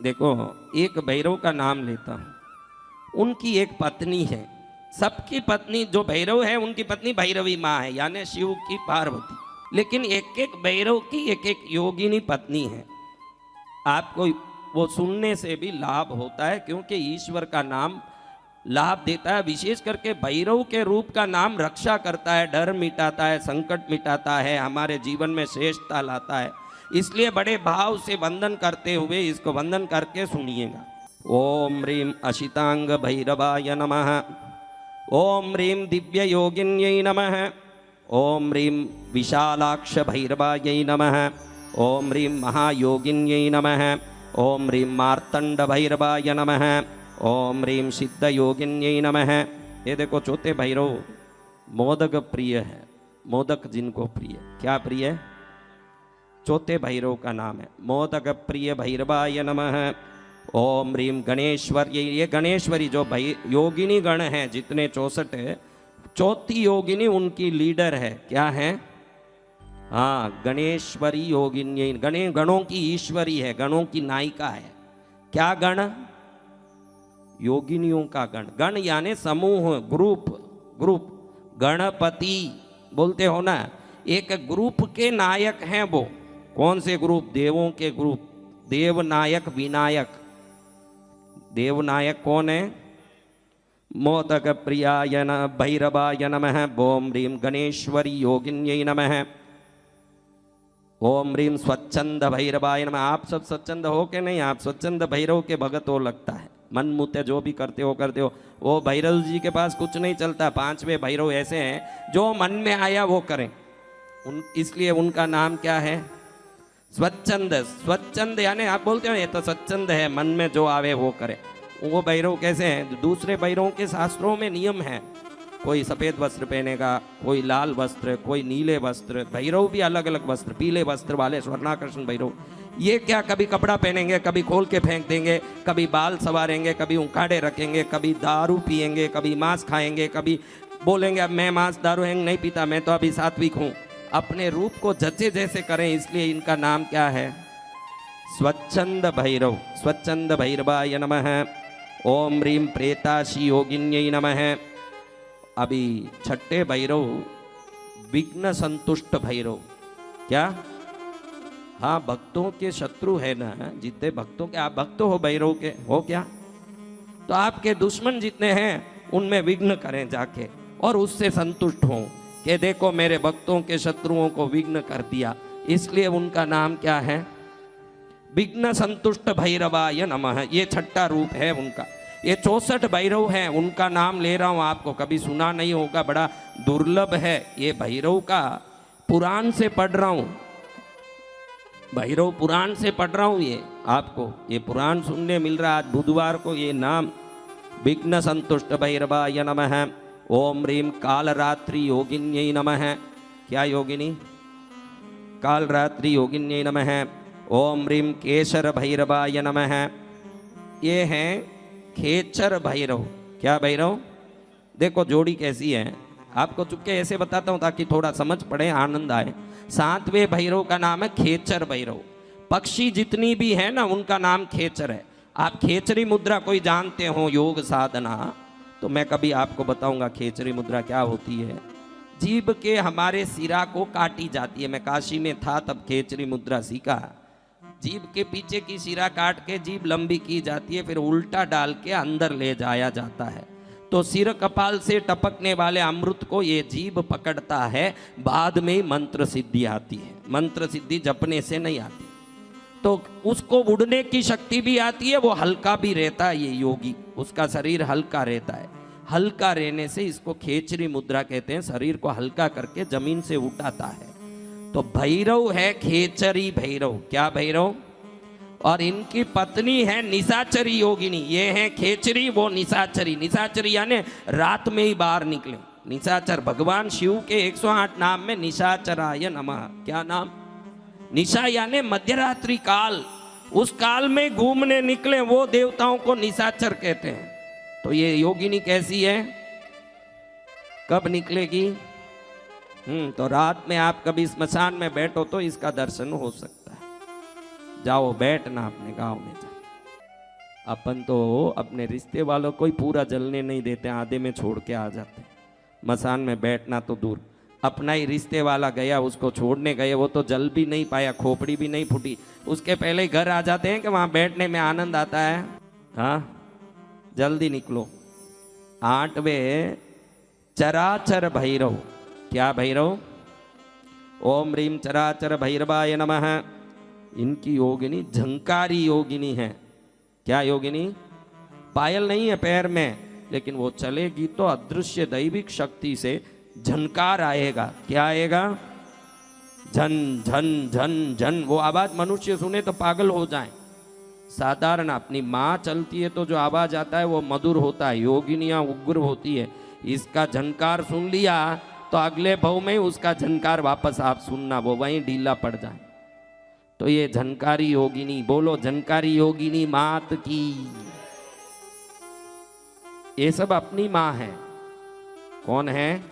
देखो, एक भैरव का नाम लेता हूं, उनकी एक पत्नी है। सबकी पत्नी जो भैरव है उनकी पत्नी भैरवी माँ है, यानी शिव की पार्वती। लेकिन एक एक भैरव की एक एक योगिनी पत्नी है। आपको वो सुनने से भी लाभ होता है, क्योंकि ईश्वर का नाम लाभ देता है। विशेष करके भैरव के रूप का नाम रक्षा करता है, डर मिटाता है, संकट मिटाता है, हमारे जीवन में श्रेष्ठता लाता है। इसलिए बड़े भाव से वंदन करते हुए इसको वंदन करके सुनिएगा। ओम ह्रीं अशितांग भैरवाय नमः। ओम ह्रीं दिव्य योगिन्यै नमः। ओम ह्रीं विशालाक्ष भैरवायै नमः। ओम ह्रीं महायोगिन्यै नमः। ओम ह्रीं मार्तंड भैरवाय नमः। ओम ह्रीं सिद्ध योगिन्यै नमः। ये देखो, चौथे भैरव मोदक प्रिय है। मोदक जिनको प्रिय, क्या प्रिय है? चौथे भैरव का नाम है मोदक प्रिय भैरवाय नमः। ओम ह्रीं गणेश्वरी। ये गणेश्वरी जो योगिनी गण है जितने 64 है, चौथी योगिनी उनकी लीडर है। क्या है? हाँ, गणेश्वरी योगिनी। गणों की ईश्वरी है, गणों की नायिका है। क्या गण? योगिनियों का गण। गण यानी समूह, ग्रुप। ग्रुप गणपति बोलते हो ना, एक ग्रुप के नायक हैं वो। कौन से ग्रुप? देवों के ग्रुप। देव नायक विनायक। देव नायक कौन है? मोदक प्रियाय भैरवाय नमः। ओम ह्रीं गणेश्वरी योगिन्यै नमः। ओम ह्रीं स्वच्छंद भैरवाय नमः। आप सब स्वच्छंद हो के नहीं? आप स्वच्छंद भैरव के भगत हो लगता है। मन मुते जो भी करते हो वो भैरव जी के पास कुछ नहीं चलता। 5वें भैरव ऐसे हैं जो मन में आया वो करें। इसलिए उनका नाम क्या है? स्वच्छंद। स्वच्छंद यानी आप बोलते हो ये तो स्वच्छंद है, मन में जो आवे वो करे। वो भैरव कैसे हैं? दूसरे भैरवों के शास्त्रों में नियम है, कोई सफ़ेद वस्त्र पहनेगा, कोई लाल वस्त्र, कोई नीले वस्त्र। भैरव भी अलग अलग वस्त्र, पीले वस्त्र वाले स्वर्णाकर्षण भैरव। ये क्या कभी कपड़ा पहनेंगे, कभी खोल के फेंक देंगे, कभी बाल संवारेंगे, कभी उखाड़े रखेंगे, कभी दारू पिएंगे, कभी मांस खाएंगे, कभी बोलेंगे अब मैं मांस दारू हैंग नहीं पीता, मैं तो अभी सात्विक हूँ। अपने रूप को जचे जैसे करें, इसलिए इनका नाम क्या है? स्वच्छंद भैरव। स्वच्छंद भैरवाय नमः। ओम ह्रीं प्रेताशी योगिन्यै नमः। अभी छठे भैरव विघ्न संतुष्ट भैरव। क्या? हाँ, भक्तों के शत्रु है ना, जितने भक्तों के, आप भक्त हो भैरव के, हो क्या? तो आपके दुश्मन जितने हैं उनमें विघ्न करें जाके, और उससे संतुष्ट हों कि देखो मेरे भक्तों के शत्रुओं को विघ्न कर दिया। इसलिए उनका नाम क्या है? विघ्न संतुष्ट भैरवाय नमः। ये छठा रूप है उनका। ये 64 भैरव हैं, उनका नाम ले रहा हूं। आपको कभी सुना नहीं होगा, बड़ा दुर्लभ है। ये भैरव का पुराण से पढ़ रहा हूं, भैरव पुराण से पढ़ रहा हूं। ये आपको ये पुराण सुनने मिल रहा है आज बुधवार को। ये नाम विघ्न संतुष्ट भैरवाय नमः। ओम ह्रीं कालरात्रि योगिन्यै नमः। क्या योगिनी? कालरात्रि योगिन्यै नमः। ओम ह्रीं केशर भैरवाय नमः। ये हैं खेचर भैरव। क्या भैरव? देखो जोड़ी कैसी है, आपको चुपके ऐसे बताता हूं ताकि थोड़ा समझ पड़े, आनंद आए। 7वें भैरव का नाम है खेचर भैरव। पक्षी जितनी भी है ना उनका नाम खेचर है। आप खेचरी मुद्रा कोई जानते हो, योग साधना, तो मैं कभी आपको बताऊंगा खेचरी मुद्रा क्या होती है। जीभ के हमारे सिरा को काटी जाती है। मैं काशी में था तब खेचरी मुद्रा सीखा। जीभ के पीछे की सिरा काट के जीभ लंबी की जाती है, फिर उल्टा डाल के अंदर ले जाया जाता है। तो सिर कपाल से टपकने वाले अमृत को ये जीभ पकड़ता है। बाद में मंत्र सिद्धि आती है। मंत्र सिद्धि जपने से नहीं आती, तो उसको उड़ने की शक्ति भी आती है, वो हल्का भी रहता है। ये योगी, उसका शरीर हल्का रहता है। हल्का रहने से इसको खेचरी मुद्रा कहते हैं। शरीर को हल्का करके जमीन से उठाता है। तो भैरव है खेचरी भैरव। क्या भैरव? और इनकी पत्नी है निशाचरी योगिनी। ये है खेचरी, वो निशाचरी। निशाचरी यानी रात में ही बाहर निकले। निशाचर भगवान शिव के 108 नाम में निशाचराय नमः। क्या नाम? निशा यानी मध्यरात्रि काल। उस काल में घूमने निकले वो देवताओं को निशाचर कहते हैं। तो ये योगिनी कैसी है? कब निकलेगी? तो रात में आप कभी स्मशान में बैठो तो इसका दर्शन हो सकता है। जाओ बैठना अपने गांव में, अपन तो अपने रिश्ते वालों को ही पूरा जलने नहीं देते, आधे में छोड़ के आ जाते हैं। मसान में बैठना तो दूर, अपना ही रिश्ते वाला गया, उसको छोड़ने गए, वो तो जल भी नहीं पाया, खोपड़ी भी नहीं फूटी, उसके पहले ही घर आ जाते हैं कि वहां बैठने में आनंद आता है। हाँ, जल्दी निकलो। 8वें चराचर भैरव। क्या भैरव? ओम ह्रीम चराचर भैरवाय नमः। इनकी योगिनी झंकारी योगिनी है। क्या योगिनी? पायल नहीं है पैर में, लेकिन वो चलेगी तो अदृश्य दैविक शक्ति से झनकार आएगा। क्या आएगा? झन झन झन झन। वो आवाज मनुष्य सुने तो पागल हो जाए। साधारण अपनी माँ चलती है तो जो आवाज आता है वो मधुर होता है, योगिनियां उग्र होती है। इसका झनकार सुन लिया तो अगले भाव में उसका झनकार वापस आप सुनना, वो वहीं ढीला पड़ जाए। तो ये झनकारी योगिनी, बोलो झनकारी योगिनी मात की। ये सब अपनी माँ है। कौन है?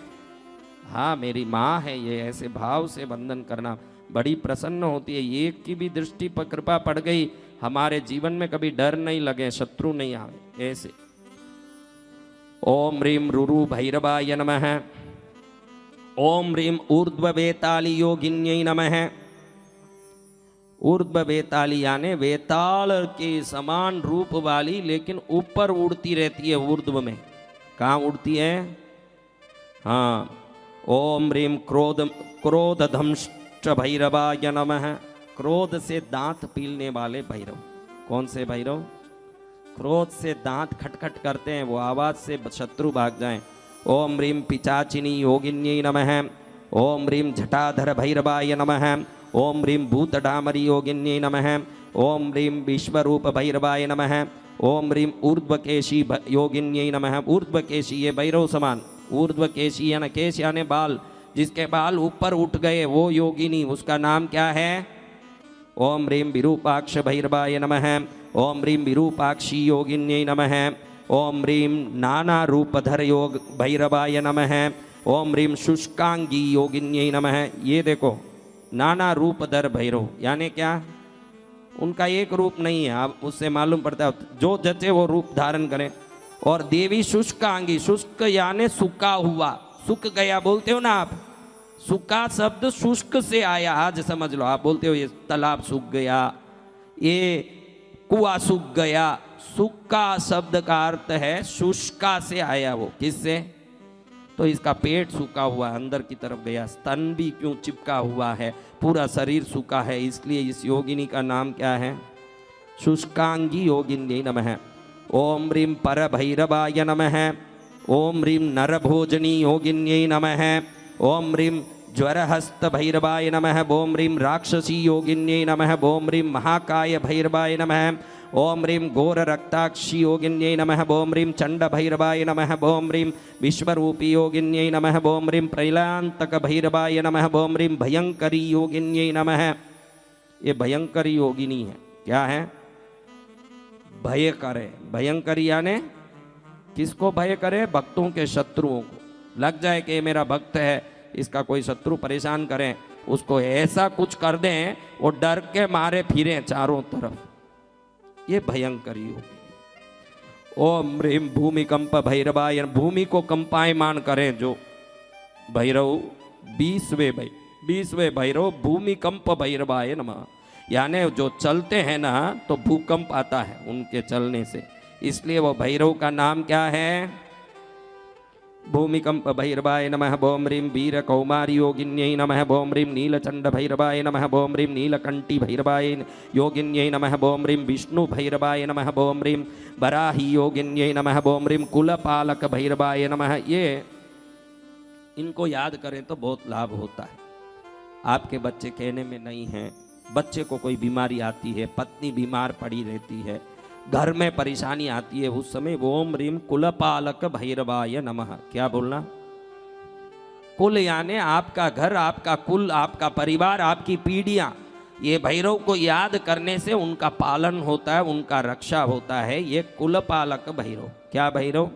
हाँ, मेरी माँ है। ये ऐसे भाव से वंदन करना बड़ी प्रसन्न होती है। एक की भी दृष्टि पर कृपा पड़ गई, हमारे जीवन में कभी डर नहीं लगे, शत्रु नहीं आवे। ऐसे ओम ह्रीम रुरु भैरवाय नमः। ओम ह्रीम ऊर्ध्व वेताली योगिन्यै नमः। ऊर्ध्व वेताली यानी वेताल के समान रूप वाली, लेकिन ऊपर उड़ती रहती है ऊर्ध्व में। कहाँ उड़ती है? हाँ। ओम ह्रीम क्रोधधंष्ट भैरवाय नमः। क्रोध से दांत पीलने वाले भैरव। कौन से भैरव? क्रोध से दांत खटखट करते हैं, वो आवाज से शत्रु भाग जाएं। ओम ह्रीम पिचाचिनी योगिन्यै नमः। ओम ह्रीम जटाधर भैरवाय नमः। ओम ह्रीम भूतडामरी योगिन्यै नमः। ओम ह्रीम विश्वरूप भैरवाय नमः। ओम ह्रीम ऊर्ध्वकेशी योगिन्यै नमः। ऊर्ध्वकेशी ये भैरव समान, ऊर्ध्वकेशी यानी केश यानी बाल, जिसके बाल ऊपर उठ गए वो योगिनी, उसका नाम क्या है? ओम ह्रीम विरूपाक्ष भैरवाय नमः। ओम ह्रीम विरूपाक्षी योगिन्यै नमः। ओम ह्रीम नाना रूपधर योग भैरवाय नमः। ओम ह्रीम शुष्कांगी योगिन्यै नमः। ये देखो, नाना रूपधर भैरव यानी क्या? उनका एक रूप नहीं है, आप उससे मालूम पड़ता है जो जचे वो रूप धारण करें। और देवी शुष्कांगी, शुष्क यानी सूखा हुआ, सूख गया बोलते हो ना आप, सूखा शब्द शुष्क से आया। आज समझ लो, आप बोलते हो ये तालाब सूख गया, ये कुआं सूख गया। सूखा शब्द का अर्थ है शुष्का से आया। वो किससे? तो इसका पेट सूखा हुआ, अंदर की तरफ गया, स्तन भी क्यों चिपका हुआ है, पूरा शरीर सूखा है, इसलिए इस योगिनी का नाम क्या है? शुष्कांगी योगिन्यै नमः। ओम ह्रीम पर भैरवाय नमः। ओम ह्रीम नरभोजनी योगिन्यै नमः। ओम ह्रीम ज्वरहस्त भैरवाय नमः। ओम ह्रीम राक्षसी योगिन्यै नमः। ओम ह्रीम महाकाय भैरवाय नमः। ओम ह्रीम घोर रक्ताक्षी योगिन्यै नमः। ओम ह्रीम चंड भैरवाय नमः। ओम ह्रीम विश्वरूपी योगिन्यै नमः। ओम ह्रीम प्रलयांतक भैरवाय नमः। ओम ह्रीम भयंकरी योगिन्यै नमः। ये भयंकरी योगिनी है। क्या है? भय करे। भयंकरी यानी किसको भय करे? भक्तों के शत्रुओं को। लग जाए कि मेरा भक्त है, इसका कोई शत्रु परेशान करें, उसको ऐसा कुछ कर दें वो डर के मारे फिरे चारों तरफ, ये भयंकरी होगी। ओम ह्रीम भूमिकंप भैरवाय, भूमि को कंपायमान करें जो भैरव। 20वें भैरव भूमिकंप भैरवाय नमः। यानी जो चलते हैं ना तो भूकंप आता है उनके चलने से, इसलिए वो भैरव का नाम क्या है? भूमिकंप भैरवाय नमः। ओम ह्रीम वीर कौमारी योगिन्यै नमः। ओम ह्रीम नीलचंड भैरवाय नमः। ओम ह्रीम नीलकंठी भैरवाय योगिन्यै नमः। ओम ह्रीम विष्णु भैरवाय नमः। ओम ह्रीम बराही योगिन्यै नमः। ओम ह्रीम कुलपालक भैरवाय नमः। ये इनको याद करें तो बहुत लाभ होता है। आपके बच्चे कहने में नहीं हैं, बच्चे को कोई बीमारी आती है, पत्नी बीमार पड़ी रहती है, घर में परेशानी आती है, उस समय ओम ह्रीम कुलपालक भैरवाय नमः। क्या बोलना? कुल यानी आपका घर, आपका कुल, आपका परिवार, आपकी पीढ़ियां। ये भैरव को याद करने से उनका पालन होता है, उनका रक्षा होता है। ये कुलपालक भैरव। क्या भैरव?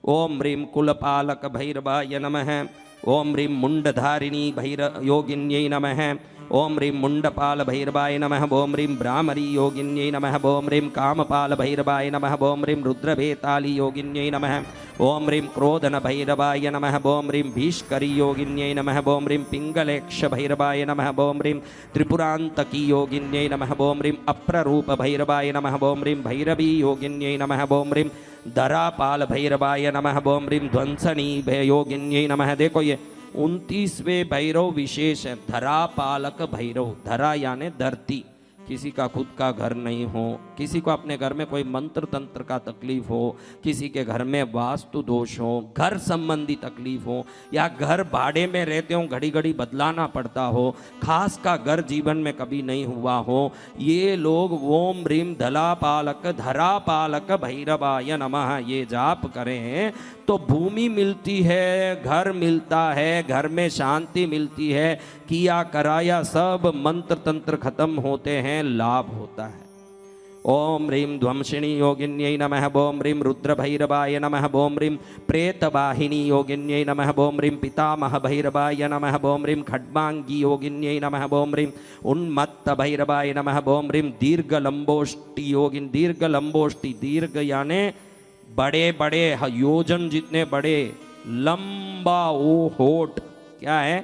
ओम ह्रीम कुलपालक भैरवाय नमः। ओम ह्रीम मुंडधारिणी भैर योगिन्यै नमः। ओम ह्रीं मुंडपाल भैरवाय नमः। ओम ह्रीं ब्राह्मरी योगिन्यै नमः। ओम ह्रीं कामपाल भैरवाय नमः। ओम ह्रीं रुद्रभेताली योगिन्यै नमः। ओम ह्रीं क्रोधन भैरवाय नमः। ओम ह्रीं भीष्करी योगिन्यै नमः। ओम ह्रीं पिंगलेक्ष भैरवाय नमः। ओम ह्रीं त्रिपुरांतकी योगिन्यै नमः। ओम ह्रीं अप्ररूप भैरवाय नमः। ओम ह्रीं भैरवी योगिन्यै नमः। ओम ह्रीं धरापाल भैरवाय नमः। ओम ह्रीं ध्वंसनी योगिन्यै नमः। देखो ये 29वें भैरव विशेष है। धरापालक भैरव, धरा यानी धरती। किसी का खुद का घर नहीं हो, किसी को अपने घर में कोई मंत्र तंत्र का तकलीफ हो, किसी के घर में वास्तु दोष हो, घर संबंधी तकलीफ हो, या घर भाड़े में रहते हो घड़ी घड़ी बदलाना पड़ता हो, खास का घर जीवन में कभी नहीं हुआ हो, ये लोग ओम ह्रीं धलापालक धरापालक भैरवाय नमः ये जाप करें तो भूमि मिलती है, घर मिलता है, घर में शांति मिलती है, किया कराया सब मंत्र तंत्र खत्म होते हैं, लाभ होता है। ओम ह्रीं ध्वंसिनी योगिन्यै नमः। ओम ह्रीं रुद्रभैरवाय नमः। ओम ह्रीं प्रेतवाहिनी योगिन्यै नमः। ओम ह्रीं पितामह भैरवाय नमः। ओम ह्रीं खड्मांगी योगिन्यै नमः। ओम ह्रीं उन्मत्त भैरवाय नमः। ओम ह्रीं दीर्घ लंबोष्टि योगिन, दीर्घ लंबोष्टि, दीर्घ यानी बड़े बड़े योजन जितने बड़े, लंबा ओ होठ, क्या है?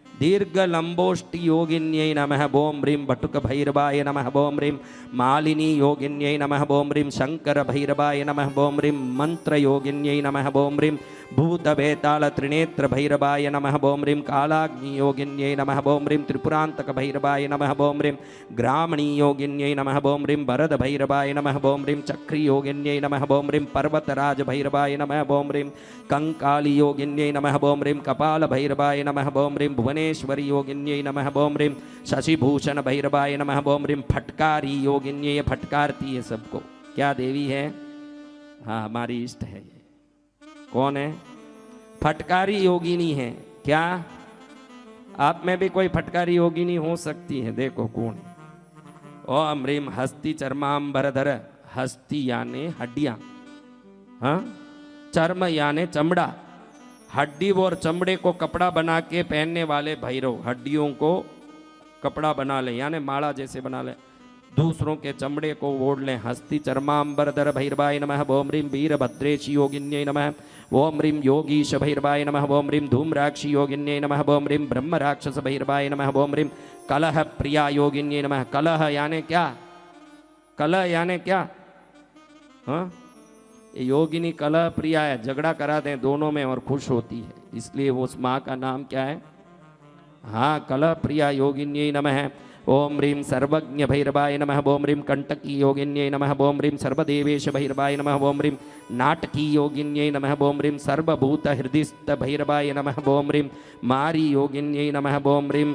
दीर्घ लंबोष्टि योगिन्यै नमः। ओम ह्रीं बटुक भैरवाय नमः। ओम ह्रीं मालिनी योगिन्यै नमः। ओम ह्रीं शंकर भैरवाय नमः। ओम ह्रीं मंत्र योगिन्यै नमः। ओम ह्रीं भूत बेताल त्रिनेत्र भैरवाय नमः। ओम ह्रीं कालाग्नि योगिन्यै नमः। ओम ह्रीं त्रिपुरांतक भैरवाय नमः। ओम ह्रीं ग्रामणी योगिन्यै नमः। ओम ह्रीं वरद भैरवाय नमः। ओम ह्रीं चक्री योगिन्यै नमः। ओम ह्रीं पर्वतराज भैरवाय नमः। ओम ह्रीं कंकाली योगिन्यै नमः। ओम ह्रीं कपाल भैरवाय नमः। ओम ह्रीं भुवनेश्वरी योगिन्यै नमः। ओम ह्रीं शशिभूषण भैरवाय नमः। ओम ह्रीं फटकारी योगिन्यै, ये फटकारती है सबको। क्या देवी है? हाँ, हमारी इष्ट है। ये कौन है? फटकारी योगिनी है। क्या आप में भी कोई फटकारी योगिनी हो सकती है? देखो कौन। ओम ह्रीं हस्ति चर्मांबरधर, हस्ति यानी हड्डियां, हाँ, चर्म यानी चमड़ा, हड्डी और चमड़े को कपड़ा बना के पहनने वाले भैरव, हड्डियों को कपड़ा बना ले यानी माला जैसे बना ले, दूसरों के चमड़े को ओढ़ लें। हस्ति चर्मांबरधर भैरवाय नमः। ओम ह्रीं वीरभद्रेश योगिन्यै नमः। ओम ह्रीं योगीश भैरवाय नमः। ओम ह्रीं धूम्राक्षी योगिन्यै नमः। ओम ह्रीं ब्रह्म राक्षस भैरवाय नमः। ओम ह्रीं कलह प्रिया योगिन्यै नमः। कलह यानी क्या? कलह यानी क्या? हाँ, योगिनी कलह प्रिया है, झगड़ा करा दें दोनों में और खुश होती है, इसलिए वो उस माँ का नाम क्या है? हाँ, कलह प्रिया योगिन्यै नमः। ओम ह्रीं सर्वज्ञ भैरवाय नमः। ओम ह्रीं कंटकी योगिन्यै नमः। ओम ह्रीं सर्वदेवेश भैरवाय नमः। ओम ह्रीं नाटकी योगिन्यै नमः। ओम ह्रीं सर्वभूत हृदयस्थ भैरवाय नमः। ओम ह्रीं मारी योगिन्यै नमः। ओम ह्रीं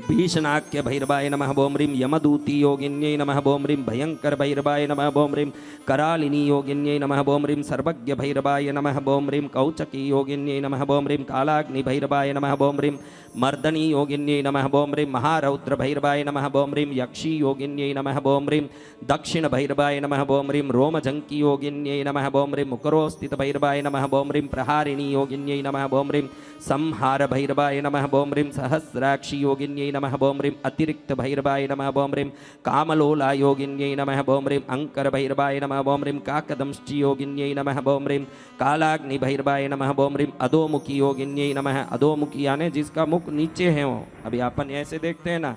भीषणाख्य भैरवाय नमः। ओम ह्रीं यमदूती योगिन्यै नमः। ओम ह्रीं भयंकर भैरवाय नमः। ओम ह्रीं करालिनी योगिन्यै नमः। ओम ह्रीं सर्वज्ञ भैरवाय नमः। ओम ह्रीं कौचकी योगिन्यै नमः। ओम ह्रीं कालाग्नि भैरवाय नमः। ओम ह्रीं मर्दनी योगिन्यै नमः। ओम ह्रीं महारौद्र भैरवाय नमः। ओम ह्रीं यक्षी योगिन्यै नमः। ओम ह्रीं दक्षिण भैरवाय नमः। ओम ह्रीं रोमझंकी योगिन्यै नमः। ओम ह्रीं मुकरोस्थित भैरवाय नमः। ओम ह्रीं प्रहारिणी योगिन्यै नमः। ओम ह्रीं संहार भैरवाय नमः। ओम ह्रीं सहस्राक्षी योगिन्यै नमः। ओम ह्रीं अतिरिक्त भैरवाय नमः। ओम ह्रीं कामलोला योगिन्यै नमः। ओम ह्रीं अंकर भैरवाय नमः। ओम ह्रीं काकदंष्टि योगिन्यै नमः। ओम ह्रीं कालाग्नि भैरवाय नमः। ओम ह्रीं अधोमुखी योगिन्यै नमः। अधोमुखी यानी जिसका मुख नीचे है वो। अभी अपन ऐसे देखते हैं ना,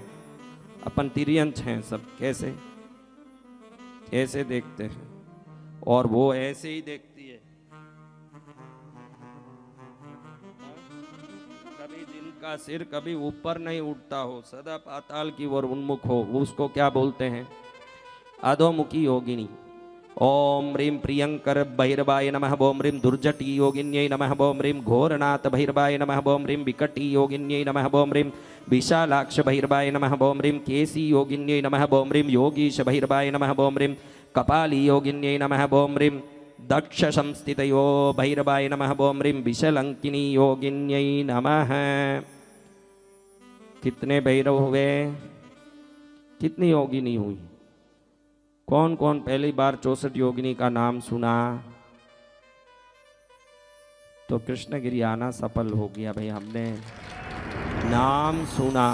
अपन तिर्यंच हैं सब, कैसे ऐसे देखते हैं, और वो ऐसे ही देखती है। कभी जिनका सिर कभी ऊपर नहीं उठता हो, सदा पाताल की ओर उन्मुख हो, उसको क्या बोलते हैं? अधोमुखी योगिनी। ओम ह्रीं प्रियंकर भैरवाय नमः। ओम ह्रीं दुर्जटी योगिन्यै नमः। ओम ह्रीं घोरनाथ भैरवाय नमः। ओम ह्रीं विकटी योगिन्यै नमः। ओम ह्रीं विशालाक्ष भैरवाय नमः। ओम ह्रीं केसी योगिन्यै नमः। ओम ह्रीं योगीश भैरवाय नमः। ओम ह्रीं कपाली योगिन्यै नमः। ओम ह्रीं दक्ष संस्थितयो भैरवाय नमः। ओम ह्रीं विशलंकिनी योगिन्यै नमः। कितने भैरव हुए? कितनी योगिनी हुई? कौन कौन पहली बार 64 योगिनी का नाम सुना? तो कृष्णगिरी आना सफल हो गया भाई, हमने नाम सुना।